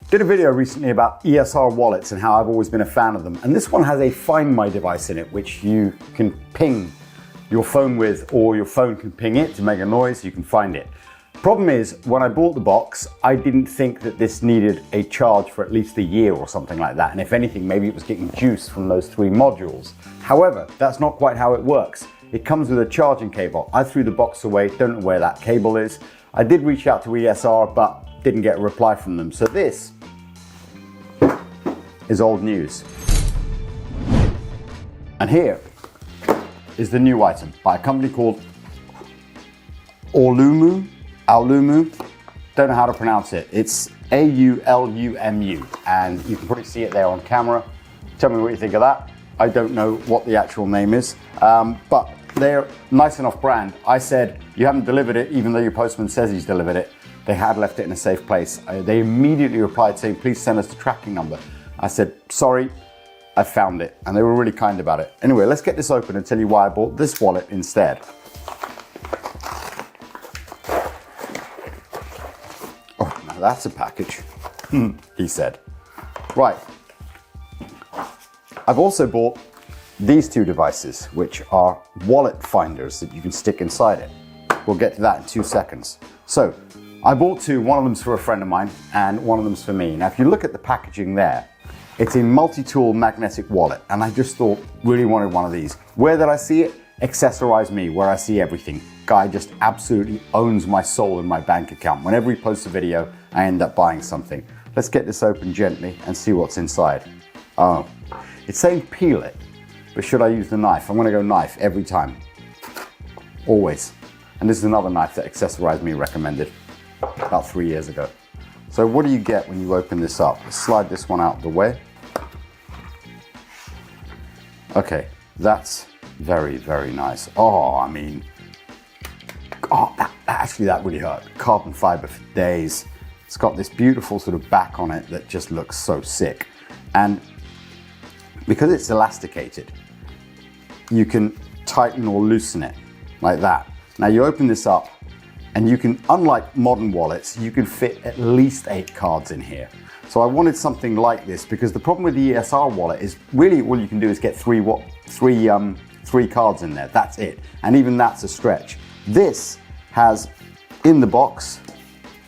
Did a video recently about ESR wallets and how I've always been a fan of them. And this one has a Find My device in it, which you can ping your phone with, or your phone can ping it to make a noise, you can find it. Problem is, when I bought the box, I didn't think that this needed a charge for at least a year or something like that. And if anything, maybe it was getting juice from those 3 modules. However, that's not quite how it works. It comes with a charging cable. I threw the box away, don't know where that cable is. I did reach out to ESR, but didn't get a reply from them. So this is old news. And here is the new item by a company called Aulumu. Don't know how to pronounce it. It's A-U-L-U-M-U, and you can probably see it there on camera. Tell me what you think of that. I don't know what the actual name is, but they're nice enough brand. I said, you haven't delivered it, even though your postman says he's delivered it. They had left it in a safe place. They immediately replied saying, please send us the tracking number. I said, sorry, I found it, and they were really kind about it. Anyway, let's get this open and tell you why I bought this wallet instead. Oh, now that's a package, he said. Right. I've also bought these 2 devices, which are wallet finders that you can stick inside it. We'll get to that in 2 seconds. So, I bought 2, one of them's for a friend of mine, and one of them's for me. Now, if you look at the packaging there, it's a multi-tool magnetic wallet, and I just thought, really wanted one of these. Where did I see it? Accessorize Me, where I see everything. Guy just absolutely owns my soul in my bank account. Whenever he posts a video, I end up buying something. Let's get this open gently and see what's inside. Oh, it's saying peel it, but should I use the knife? I'm gonna go knife every time, always. And this is another knife that Accessorize Me recommended about 3 years ago. So what do you get when you open this up? Let's slide this one out of the way. Okay, that's very, very nice. Oh, I mean, oh, that really hurt. Carbon fiber for days. It's got this beautiful sort of back on it that just looks so sick. And because it's elasticated, you can tighten or loosen it like that. Now you open this up and you can, unlike modern wallets, you can fit at least 8 cards in here. So I wanted something like this because the problem with the ESR wallet is really all you can do is get 3 cards in there. That's it. And even that's a stretch. This has in the box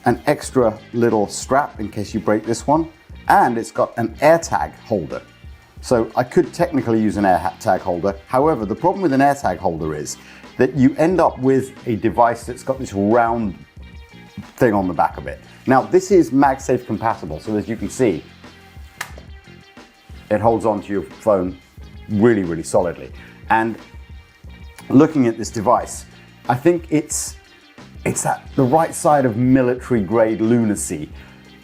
an extra little strap in case you break this one, and it's got an AirTag holder. So I could technically use an AirTag holder. However, the problem with an AirTag holder is that you end up with a device that's got this round thing on the back of it. Now, this is MagSafe compatible, so as you can see, it holds onto your phone really, really solidly. And looking at this device, I think it's at the right side of military grade lunacy,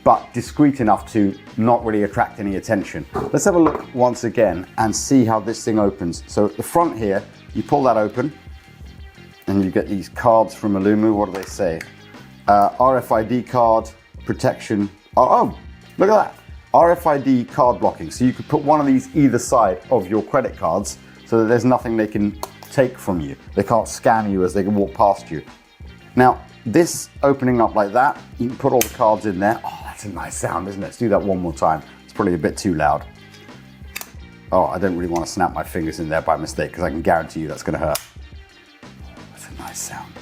but discreet enough to not really attract any attention. Let's have a look once again and see how this thing opens. So at the front here, you pull that open and you get these cards from Aulumu. What do they say? RFID card protection. Oh, look at that. RFID card blocking. So you could put one of these either side of your credit cards so that there's nothing they can take from you. They can't scan you as they can walk past you. Now, this opening up like that, you can put all the cards in there. Oh, that's a nice sound, isn't it? Let's do that one more time. It's probably a bit too loud. Oh, I don't really want to snap my fingers in there by mistake because I can guarantee you that's going to hurt. That's a nice sound.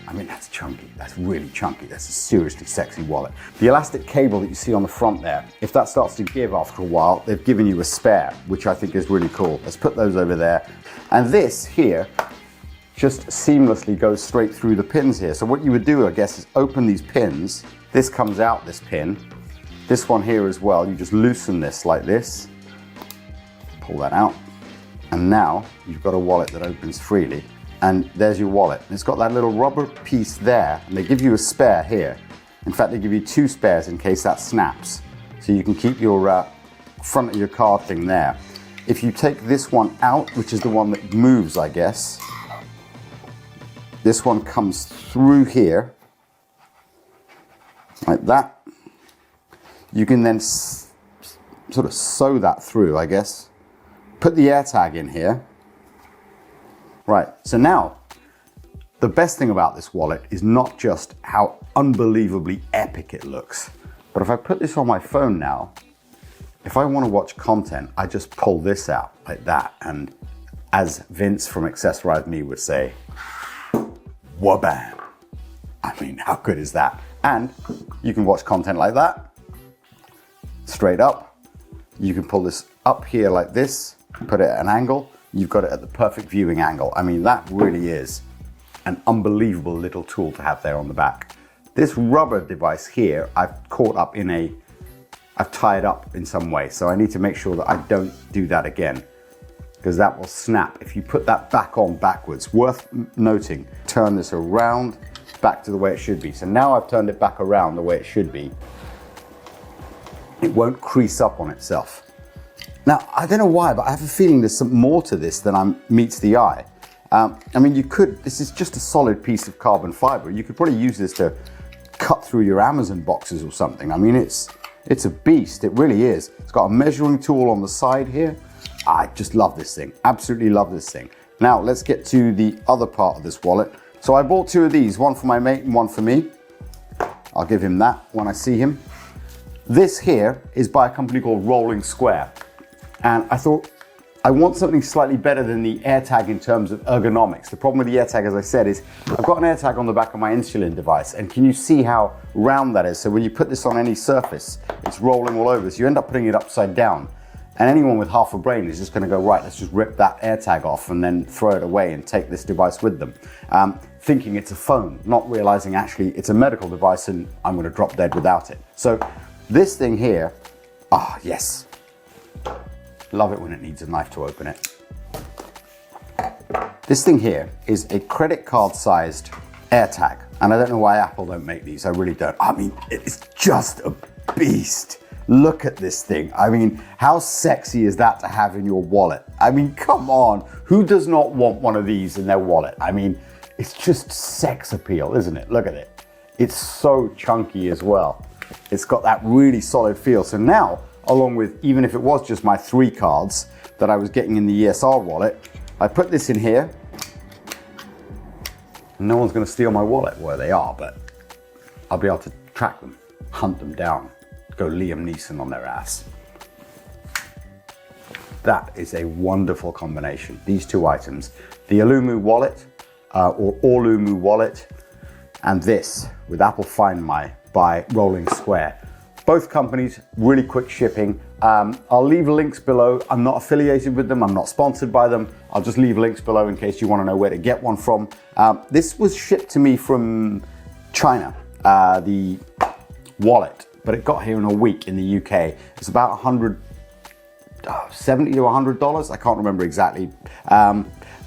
I mean, that's chunky. That's really chunky. That's a seriously sexy wallet. The elastic cable that you see on the front there, if that starts to give after a while, they've given you a spare, which I think is really cool. Let's put those over there. And this here just seamlessly goes straight through the pins here. So what you would do, I guess, is open these pins. This comes out, this pin. This one here as well. You just loosen this like this. Pull that out. And now you've got a wallet that opens freely. And there's your wallet. It's got that little rubber piece there, and they give you a spare here. In fact, they give you 2 spares in case that snaps. So you can keep your front of your card thing there. If you take this one out, which is the one that moves, I guess, this one comes through here, like that. You can then sort of sew that through, I guess. Put the AirTag in here. Right, so now, the best thing about this wallet is not just how unbelievably epic it looks, But if I put this on my phone now, if I want to watch content, I just pull this out like that. And as Vince from Accessorize Me would say, wabam. I mean, how good is that? And you can watch content like that, straight up. You can pull this up here like this, put it at an angle. You've got it at the perfect viewing angle. I mean, that really is an unbelievable little tool to have there on the back. This rubber device here, I've tied up in some way. So I need to make sure that I don't do that again, because that will snap. If you put that back on backwards, worth noting, turn this around back to the way it should be. So now I've turned it back around the way it should be. It won't crease up on itself. Now, I don't know why, but I have a feeling there's some more to this than meets the eye. I mean, this is just a solid piece of carbon fiber. You could probably use this to cut through your Amazon boxes or something. I mean, it's a beast, it really is. It's got a measuring tool on the side here. I just love this thing, absolutely love this thing. Now, let's get to the other part of this wallet. So I bought two of these, one for my mate and one for me. I'll give him that when I see him. This here is by a company called Rolling Square. And I thought, I want something slightly better than the AirTag in terms of ergonomics. The problem with the AirTag, as I said, is I've got an AirTag on the back of my insulin device, and can you see how round that is? So when you put this on any surface, it's rolling all over. So you end up putting it upside down. And anyone with half a brain is just gonna go, right, let's just rip that AirTag off and then throw it away and take this device with them. Thinking it's a phone, not realizing actually it's a medical device and I'm gonna drop dead without it. So this thing here, yes. Love it when it needs a knife to open it. This thing here is a credit card sized AirTag. And I don't know why Apple don't make these, I really don't. I mean, it's just a beast. Look at this thing. I mean, how sexy is that to have in your wallet? I mean, come on, who does not want one of these in their wallet? I mean, it's just sex appeal, isn't it? Look at it. It's so chunky as well. It's got that really solid feel. So now, along with, even if it was just my 3 cards that I was getting in the ESR wallet, I put this in here. No one's gonna steal my wallet where they are, but I'll be able to track them, hunt them down, go Liam Neeson on their ass. That is a wonderful combination, these 2 items. The Aulumu wallet, or Aulumu wallet, and this with Apple Find My by Rolling Square. Both companies, really quick shipping. I'll leave links below. I'm not affiliated with them. I'm not sponsored by them. I'll just leave links below in case you want to know where to get one from. This was shipped to me from China, the wallet, but it got here in a week in the UK. It's about $70 to $100. I can't remember exactly.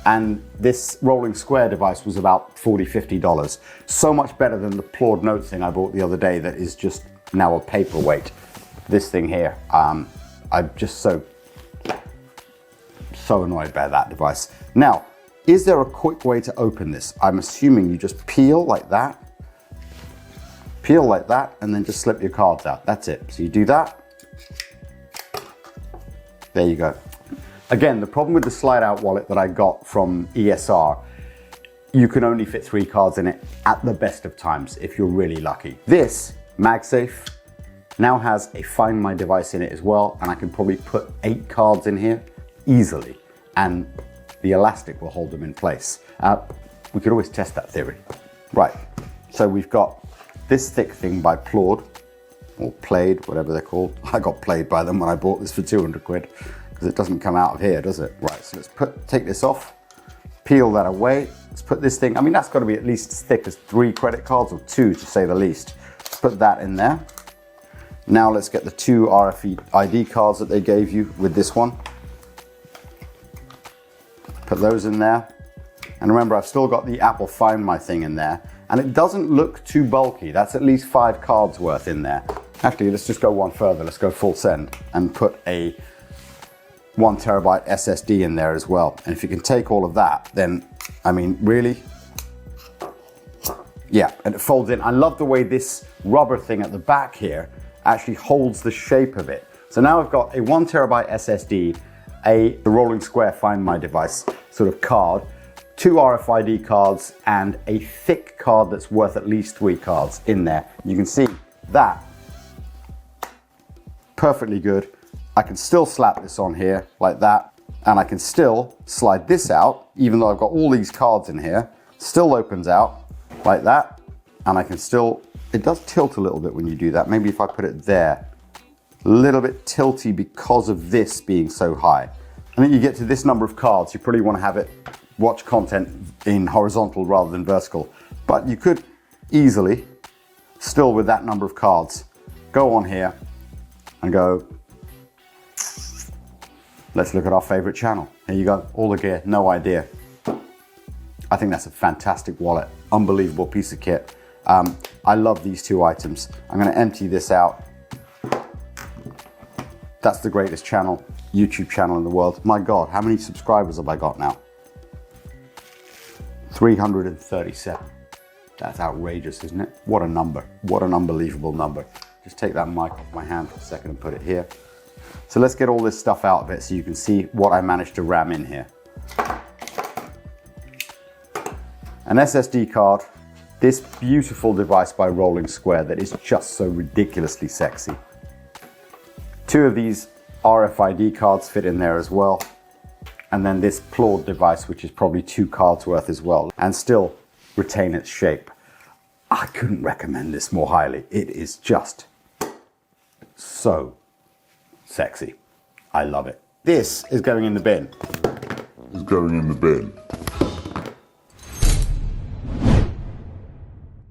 And this Rolling Square device was about $40, $50. So much better than the Claude Note thing I bought the other day that is just now a paperweight. This thing here, I'm just so annoyed by that device. Now, is there a quick way to open this? I'm assuming you just peel like that, and then just slip your cards out. That's it. So you do that. There you go. Again, the problem with the slide out wallet that I got from ESR, you can only fit 3 cards in it at the best of times if you're really lucky. This MagSafe now has a Find My device in it as well, and I can probably put 8 cards in here easily, and the elastic will hold them in place. We could always test that theory. Right, so we've got this thick thing by Claude, or Played, whatever they're called. I got played by them when I bought this for 200 quid, because it doesn't come out of here, does it? Right, so let's take this off, peel that away. Let's put this thing, I mean, that's got to be at least as thick as 3 credit cards, or 2 to say the least. Let's put that in there. Now let's get the 2 RFID cards that they gave you with this one. Put those in there. And remember, I've still got the Apple Find My thing in there. And it doesn't look too bulky. That's at least 5 cards worth in there. Actually, let's just go one further. Let's go full send and put a 1 terabyte SSD in there as well. And if you can take all of that, then, I mean, really? Yeah, and it folds in. I love the way this rubber thing at the back here actually holds the shape of it. So now I've got a 1 terabyte SSD, the Rolling Square Find My device sort of card, 2 RFID cards, and a thick card that's worth at least 3 cards in there. You can see that perfectly good. I can still slap this on here like that, and I can still slide this out, even though I've got all these cards in here, still opens out like that, and I can still, it does tilt a little bit when you do that. Maybe if I put it there, a little bit tilty because of this being so high. I think you get to this number of cards, you probably want to have it watch content in horizontal rather than vertical, but you could easily, still with that number of cards, go on here and go, let's look at our favorite channel. Here you go, all the gear, no idea. I think that's a fantastic wallet, unbelievable piece of kit. I love these two items. I'm gonna empty this out. That's the greatest channel, YouTube channel in the world. My God, how many subscribers have I got now? 337. That's outrageous, isn't it? What a number, what an unbelievable number. Just take that mic off my hand for a second and put it here. So let's get all this stuff out of it so you can see what I managed to ram in here. An SSD card, this beautiful device by Rolling Square that is just so ridiculously sexy. Two of these RFID cards fit in there as well. And then this Plord device, which is probably 2 cards worth as well, and still retain its shape. I couldn't recommend this more highly. It is just so sexy. I love it. This is going in the bin. It's going in the bin.